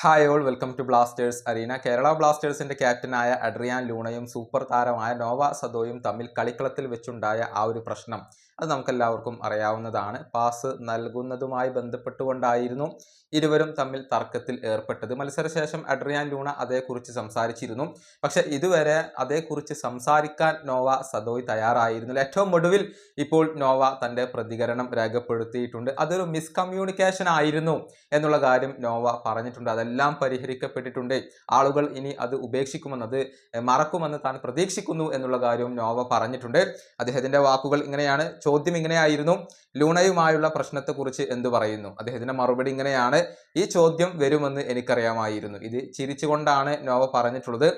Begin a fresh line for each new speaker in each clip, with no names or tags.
Hi all welcome to blasters arena. Kerala ബ്ലാസ്റ്റേഴ്സിന്റെ ക്യാപ്റ്റനായ Adrian ലൂണയും സൂപ്പർ താരമായ നോവ സദോയും തമ്മിൽ കളിക്കളത്തിൽ വെച്ചുണ്ടായ ആ ഒരു പ്രശ്നം അത് നമുക്കെല്ലാവർക്കും അറിയാവുന്നതാണ്. പാസ് നൽകുന്നതുമായി ബന്ധപ്പെട്ടുകൊണ്ടായിരുന്നു ഇരുവരും തമ്മിൽ തർക്കത്തിൽ ഏർപ്പെട്ടത്. മത്സരശേഷം അഡ്രിയാൻ ലൂണ അതേക്കുറിച്ച് സംസാരിച്ചിരുന്നു. പക്ഷെ ഇതുവരെ അതേക്കുറിച്ച് സംസാരിക്കാൻ നോവ സദോയ് തയ്യാറായിരുന്നില്ല. ഏറ്റവും ഒടുവിൽ ഇപ്പോൾ നോവ തൻ്റെ പ്രതികരണം രേഖപ്പെടുത്തിയിട്ടുണ്ട്. അതൊരു മിസ്കമ്മ്യൂണിക്കേഷൻ ആയിരുന്നു എന്നുള്ള കാര്യം നോവ പറഞ്ഞിട്ടുണ്ട്. അതെല്ലാം പരിഹരിക്കപ്പെട്ടിട്ടുണ്ട്. ആളുകൾ ഇനി അത് ഉപേക്ഷിക്കുമെന്ന്, അത് മറക്കുമെന്ന് താൻ പ്രതീക്ഷിക്കുന്നു എന്നുള്ള കാര്യവും നോവ പറഞ്ഞിട്ടുണ്ട്. അദ്ദേഹത്തിന്റെ വാക്കുകൾ ഇങ്ങനെയാണ്. ചോദ്യം ഇങ്ങനെയായിരുന്നു: ലൂണയുമായുള്ള പ്രശ്നത്തെക്കുറിച്ച് എന്തു പറയുന്നു? അദ്ദേഹത്തിന്റെ മറുപടി ഇങ്ങനെയാണ്: ഈ ചോദ്യം വരുമെന്ന് എനിക്കറിയാമായിരുന്നു. ഇത് ചിരിച്ചുകൊണ്ടാണ് നോവ പറഞ്ഞിട്ടുള്ളത്.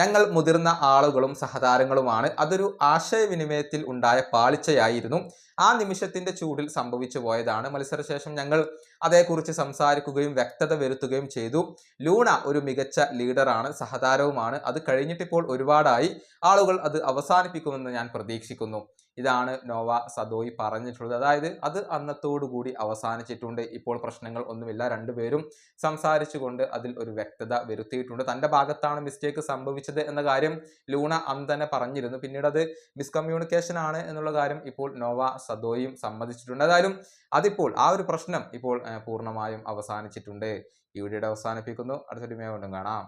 ഞങ്ങൾ മുതിർന്ന ആളുകളും സഹതാരങ്ങളുമാണ്. അതൊരു ആശയവിനിമയത്തിൽ ഉണ്ടായ പാളിച്ചയായിരുന്നു. ആ നിമിഷത്തിന്റെ ചൂടിൽ സംഭവിച്ചു പോയതാണ്. മത്സരശേഷം ഞങ്ങൾ അതേക്കുറിച്ച് സംസാരിക്കുകയും വ്യക്തത വരുത്തുകയും ചെയ്തു. ലൂണ ഒരു മികച്ച ലീഡറാണ്, സഹതാരവുമാണ്. അത് കഴിഞ്ഞിട്ടിപ്പോൾ ഒരുപാടായി. ആളുകൾ അത് അവസാനിപ്പിക്കുമെന്ന് ഞാൻ പ്രതീക്ഷിക്കുന്നു. ഇതാണ് നോവ സദോയ് പറഞ്ഞിട്ടുള്ളത്. അതായത് അത് അന്നത്തോടുകൂടി അവസാനിച്ചിട്ടുണ്ട്. ഇപ്പോൾ പ്രശ്നങ്ങൾ ഒന്നുമില്ല. രണ്ടുപേരും സംസാരിച്ചുകൊണ്ട് അതിൽ ഒരു വ്യക്തത വരുത്തിയിട്ടുണ്ട്. തൻ്റെ ഭാഗത്താണ് മിസ്റ്റേക്ക് സംഭവിച്ചത് എന്ന കാര്യം ലൂണ അന്ന് തന്നെ പറഞ്ഞിരുന്നു. പിന്നീട് അത് മിസ്കമ്മ്യൂണിക്കേഷൻ ആണ് എന്നുള്ള കാര്യം ഇപ്പോൾ നോവ സദോയും സമ്മതിച്ചിട്ടുണ്ട്. ഏതായാലും അതിപ്പോൾ ആ ഒരു പ്രശ്നം ഇപ്പോൾ പൂർണ്ണമായും അവസാനിച്ചിട്ടുണ്ട്. ഈ വീഡിയോ അവസാനിപ്പിക്കുന്നു. അടുത്തൊരു വീഡിയോ കൊണ്ടും കാണാം.